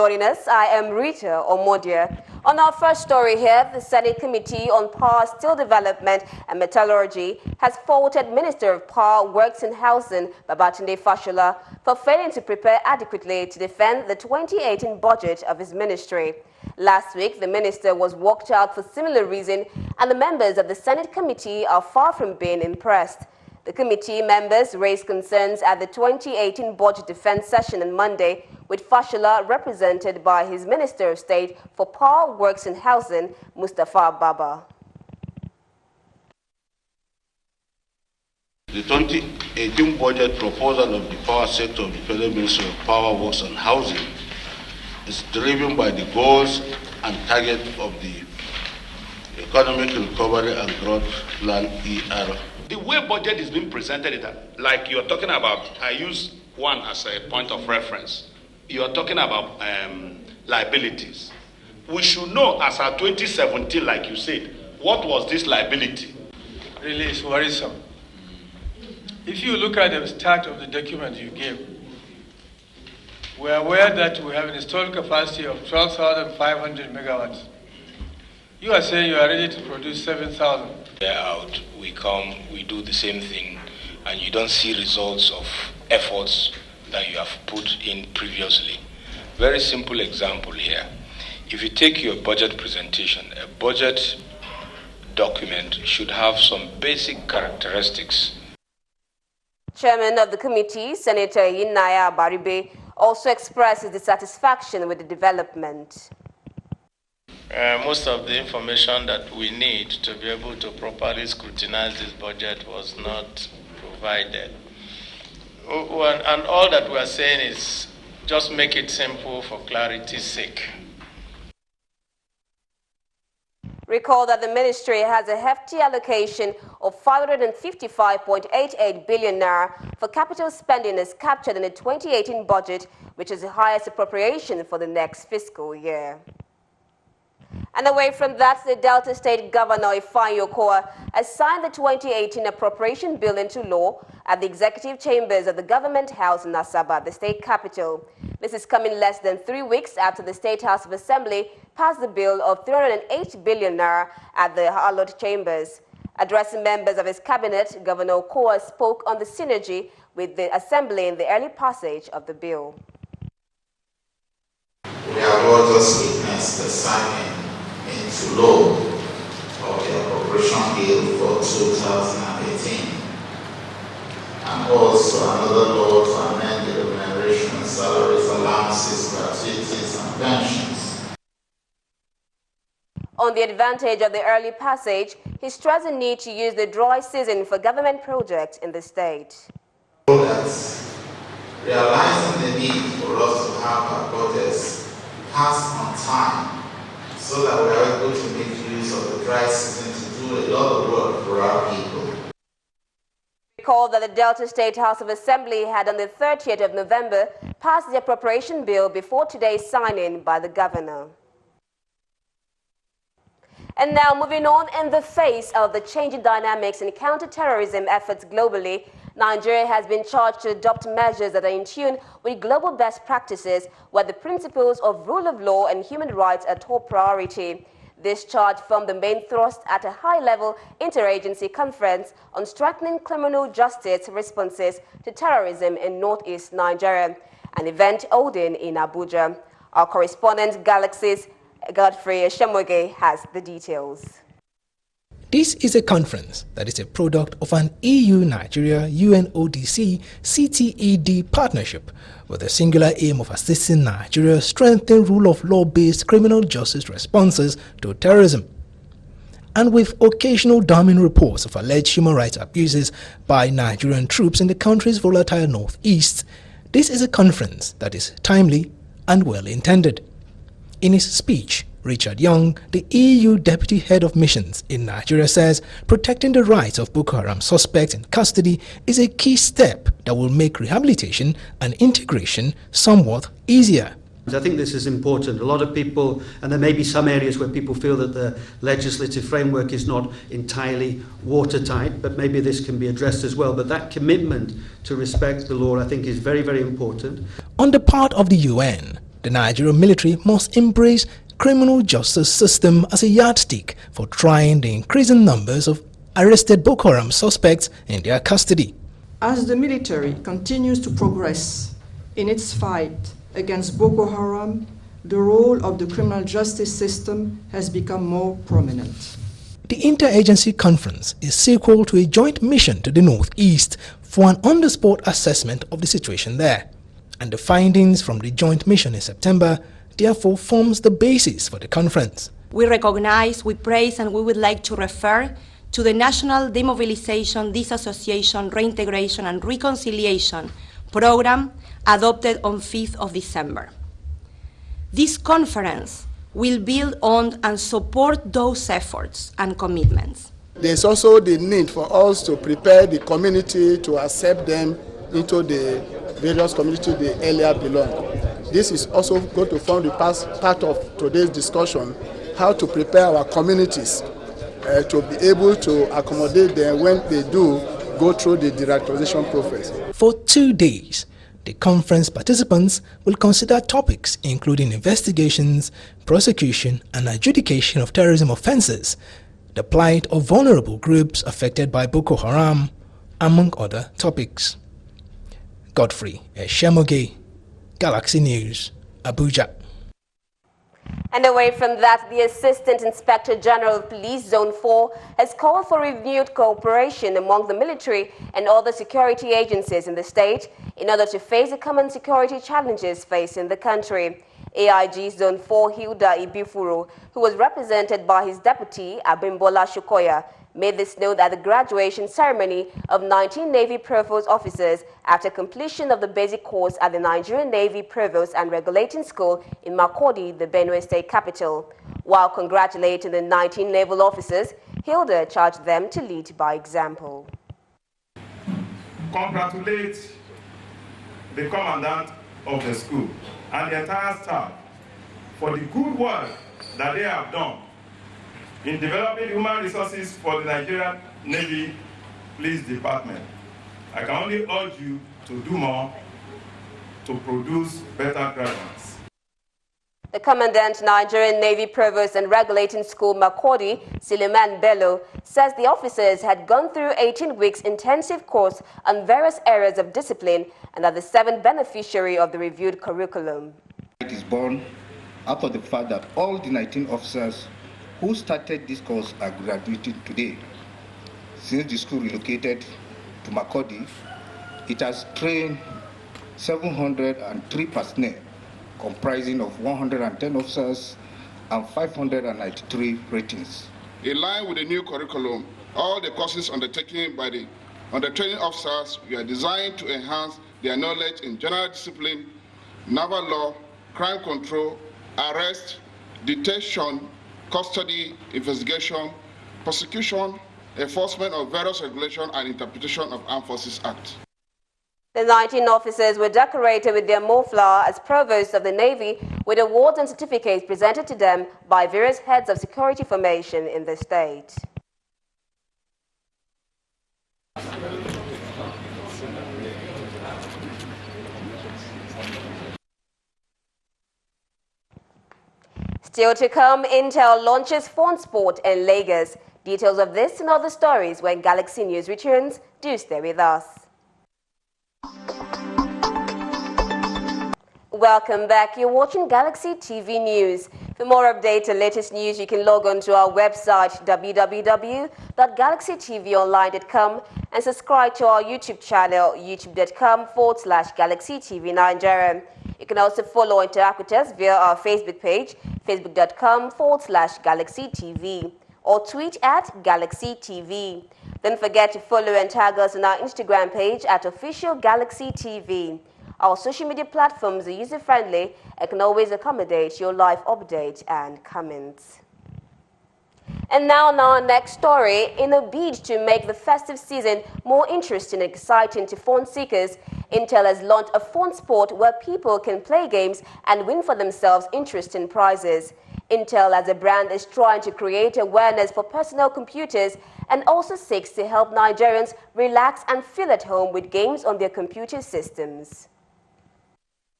joining us. I am Rita Omodia. On our first story here, the Senate Committee on Power, Steel Development and Metallurgy has faulted Minister of Power, Works and Housing, Babatunde Fashola, for failing to prepare adequately to defend the 2018 budget of his ministry. Last week, the minister was walked out for similar reason, and the members of the Senate Committee are far from being impressed. The committee members raised concerns at the 2018 budget defense session on Monday, with Fashola represented by his Minister of State for Power, Works and Housing, Mustafa Baba. The 2018 budget proposal of the power sector of the Federal Ministry of Power, Works and Housing is driven by the goals and targets of the Economic Recovery and Growth Plan ER. The way budget is being presented, like you're talking about, I use one as a point of reference. You're talking about liabilities. We should know as of 2017, like you said, what was this liability? Really, it's worrisome. If you look at the start of the document you gave, we're aware that we have an installed capacity of 12,500 megawatts. You are saying you are ready to produce 7,000. Year out, we come, we do the same thing, and you don't see results of efforts that you have put in previously. Very simple example here. If you take your budget presentation, a budget document should have some basic characteristics. Chairman of the committee, Senator Yinaya Baribe, also expresses dissatisfaction with the development. Most of the information that we need to be able to properly scrutinize this budget was not provided. And all that we are saying is just make it simple for clarity's sake. Recall that the ministry has a hefty allocation of 555.88 billion naira for capital spending as captured in the 2018 budget, which is the highest appropriation for the next fiscal year. And away from that, the Delta State Governor Ifeanyi Okowa has signed the 2018 appropriation bill into law at the executive chambers of the Government House in Asaba, the state capital. This is coming less than 3 weeks after the State House of Assembly passed the bill of 308 billion naira at the hallowed chambers. Addressing members of his cabinet, Governor Okowa spoke on the synergy with the Assembly in the early passage of the bill. We have all just witnessed the signing into law of the appropriation bill for 2018, and also another law to amend the remuneration, salaries, allowances, gratuities, and pensions. On the advantage of the early passage, he stressed the need to use the dry season for government projects in the state. Realizing the need for us to have our budgets passed on time, so that we are able to make use of the dry season to do a lot of work for our people. Recall that the Delta State House of Assembly had on the 30th of November passed the appropriation bill before today's signing by the governor. And now moving on, in the face of the changing dynamics in counter-terrorism efforts globally, Nigeria has been charged to adopt measures that are in tune with global best practices, where the principles of rule of law and human rights are top priority. This charge formed the main thrust at a high-level interagency conference on strengthening criminal justice responses to terrorism in northeast Nigeria, an event holding in Abuja. Our correspondent Galaxy's Godfrey Shemoge has the details. This is a conference that is a product of an EU-Nigeria UNODC CTED partnership with the singular aim of assisting Nigeria strengthen rule of law-based criminal justice responses to terrorism. And with occasional damning reports of alleged human rights abuses by Nigerian troops in the country's volatile northeast, this is a conference that is timely and well-intended. In his speech, Richard Young, the EU Deputy Head of Missions in Nigeria, says protecting the rights of Boko Haram suspects in custody is a key step that will make rehabilitation and integration somewhat easier. I think this is important. A lot of people, and there may be some areas where people feel that the legislative framework is not entirely watertight, but maybe this can be addressed as well. But that commitment to respect the law, I think, is very, very important. On the part of the UN, The Nigerian military must embrace criminal justice system as a yardstick for trying the increasing numbers of arrested Boko Haram suspects in their custody. As the military continues to progress in its fight against Boko Haram, the role of the criminal justice system has become more prominent. The interagency conference is sequel to a joint mission to the northeast for an on-the-spot assessment of the situation there, and the findings from the joint mission in September therefore forms the basis for the conference. We recognize, we praise, and we would like to refer to the National Demobilization, Disassociation, Reintegration and Reconciliation program adopted on 5th of December. This conference will build on and support those efforts and commitments. There's also the need for us to prepare the community to accept them into the various communities they earlier belonged. This is also going to form the part of today's discussion, how to prepare our communities to be able to accommodate them when they do go through the deradicalization process. For 2 days, the conference participants will consider topics including investigations, prosecution and adjudication of terrorism offenses, the plight of vulnerable groups affected by Boko Haram, among other topics. Godfrey Eshemoge, Galaxy News, Abuja. And away from that, the Assistant Inspector General of Police Zone 4 has called for renewed cooperation among the military and other security agencies in the state in order to face the common security challenges facing the country. AIG Zone 4 Hilda Ibifuru, who was represented by his deputy Abimbola Shukoya, made this known at the graduation ceremony of 19 Navy Provost officers after completion of the basic course at the Nigerian Navy Provost and Regulating School in Makurdi, the Benue State capital. While congratulating the 19 naval officers, Hilda charged them to lead by example. Congratulate the commandant of the school and the entire staff for the good work that they have done in developing human resources for the Nigerian Navy Police Department. I can only urge you to do more to produce better graduates. The Commandant, Nigerian Navy Provost and Regulating School Makurdi, Suleiman Bello, says the officers had gone through 18 weeks intensive course on various areas of discipline and are the 7th beneficiary of the reviewed curriculum. It is born out of the fact that all the 19 officers who started this course are graduating today. Since the school relocated to Makurdi, it has trained 703 personnel, comprising of 110 officers and 593 ratings. In line with the new curriculum, all the courses undertaken by the training officers were designed to enhance their knowledge in general discipline, naval law, crime control, arrest, detention, custody, investigation, prosecution, enforcement of various regulations and interpretation of Armed Forces Act. The 19 officers were decorated with their Mayflower as provosts of the Navy, with awards and certificates presented to them by various heads of security formation in the state. Still to come, Intel launches Phone Sport in Lagos. Details of this and other stories when Galaxy News returns. Do stay with us. Welcome back. You're watching Galaxy TV News. For more updates and latest news, you can log on to our website www.galaxytvonline.com and subscribe to our YouTube channel youtube.com/GalaxyTV Nigeria. You can also follow and interact with us via our Facebook page, facebook.com/GalaxyTV, or tweet at GalaxyTV. Don't forget to follow and tag us on our Instagram page at Official Galaxy TV. Our social media platforms are user-friendly and can always accommodate your live updates and comments. And now on our next story, in a bid to make the festive season more interesting and exciting to phone seekers, Intel has launched a phone sport where people can play games and win for themselves interesting prizes. Intel as a brand is trying to create awareness for personal computers and also seeks to help Nigerians relax and feel at home with games on their computer systems.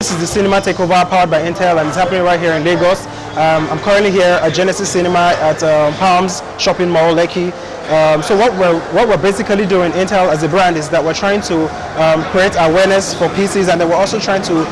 This is the cinema takeover powered by Intel, and it's happening right here in Lagos. I'm currently here at Genesis Cinema at Palms Shopping Mall, Lekki. So what we're basically doing, Intel as a brand, is that we're trying to create awareness for PCs, and then we're also trying to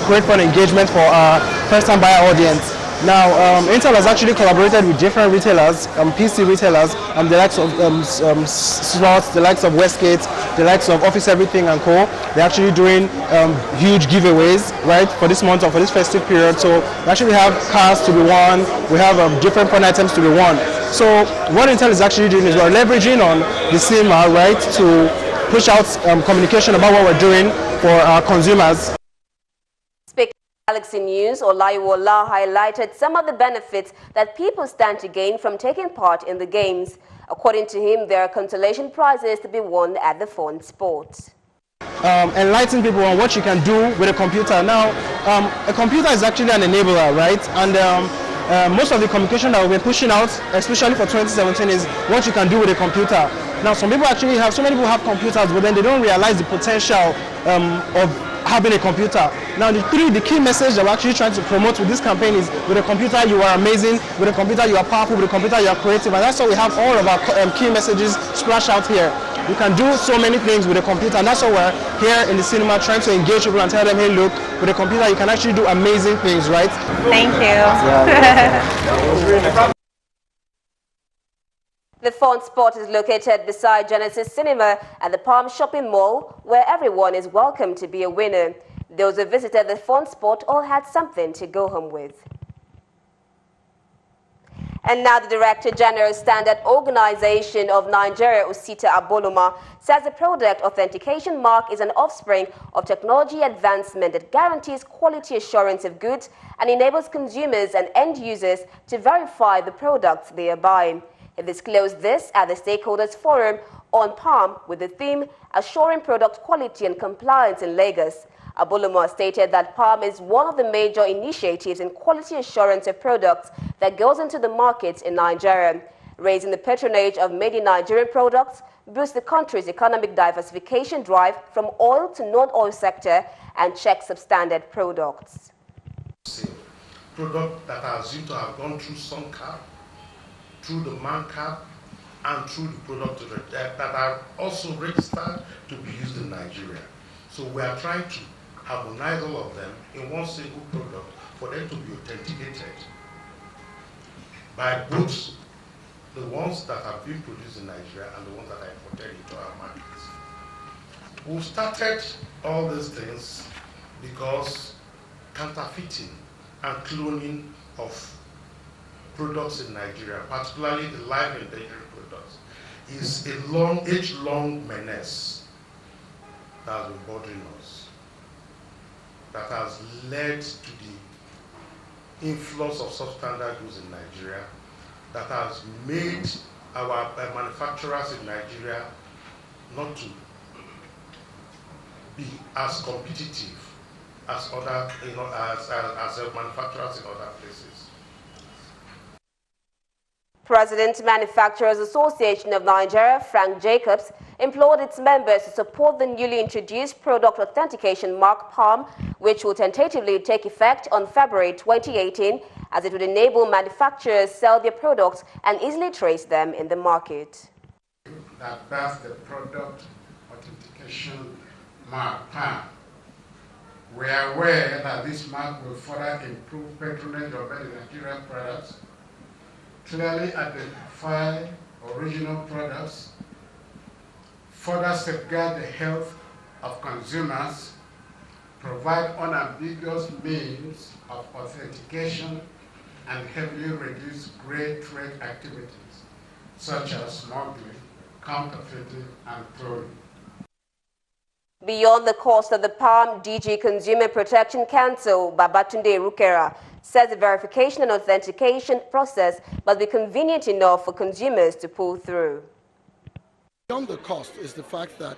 create fun engagement for our first-time buyer audience. Now, Intel has actually collaborated with different retailers, PC retailers, the likes of Slots, the likes of Westgate, the likes of Office Everything and Co. They're actually doing huge giveaways, right, for this month or for this festive period. So we actually have cars to be won, we have different fun items to be won. So what Intel is actually doing is we're leveraging on the cinema, right, to push out communication about what we're doing for our consumers. Galaxy News, Olaiwola highlighted some of the benefits that people stand to gain from taking part in the games. According to him, there are consolation prizes to be won at the fun sport. Enlighten people on what you can do with a computer. Now, a computer is actually an enabler, right? And most of the communication that we've been pushing out, especially for 2017, is what you can do with a computer. Now, so many people have computers, but then they don't realize the potential of having a computer. Now, the key message that we're actually trying to promote with this campaign is, with a computer you are amazing, with a computer you are powerful, with a computer you are creative, and that's why we have all of our key messages splashed out here. You can do so many things with a computer, and that's why we're here in the cinema trying to engage people and tell them, hey, look, with a computer you can actually do amazing things, right? Thank you. The fun spot is located beside Genesis Cinema at the Palm Shopping Mall, where everyone is welcome to be a winner. Those who visited the fun spot all had something to go home with. And now the Director General Standard Organization of Nigeria, Osita Aboloma, says the product authentication mark is an offspring of technology advancement that guarantees quality assurance of goods and enables consumers and end users to verify the products they are buying. He disclosed this at the Stakeholders Forum on Palm with the theme Assuring Product Quality and Compliance in Lagos. Aboloma stated that Palm is one of the major initiatives in quality assurance of products that goes into the markets in Nigeria. Raising the patronage of made in Nigerian products boosts the country's economic diversification drive from oil to non-oil sector and checks substandard products. Products that are assumed to have gone through some cap, through the man cap, and through the product that are also registered to be used in Nigeria. So we are trying to harmonize all of them in one single product for them to be authenticated by both the ones that have been produced in Nigeria and the ones that are imported into our markets. We started all these things because counterfeiting and cloning of products in Nigeria, particularly the live endangered products, is a age-long menace that has been bothering us, that has led to the influx of substandard goods in Nigeria, that has made our manufacturers in Nigeria not to be as competitive as other, as manufacturers in other places. President Manufacturers Association of Nigeria, Frank Jacobs, implored its members to support the newly introduced product authentication mark PALM, which will tentatively take effect on February 2018, as it would enable manufacturers sell their products and easily trace them in the market. That's the product authentication mark PALM. We are aware that this mark will further improve patronage of many Nigerian products, clearly identify original products, further safeguard the health of consumers, provide unambiguous means of authentication, and heavily reduce gray trade activities such as smuggling, counterfeiting, and cloning. Beyond the cost of the PALM, DG Consumer Protection Council, Babatunde Rukera, says the verification and authentication process must be convenient enough for consumers to pull through. Beyond the cost is the fact that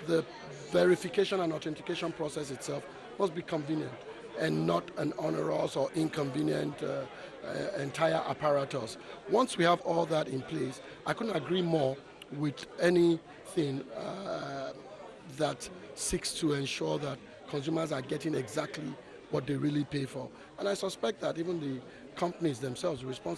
the verification and authentication process itself must be convenient and not an onerous or inconvenient entire apparatus. Once we have all that in place, I couldn't agree more with anything that seeks to ensure that consumers are getting exactly what they really pay for. And I suspect that even the companies themselves responsible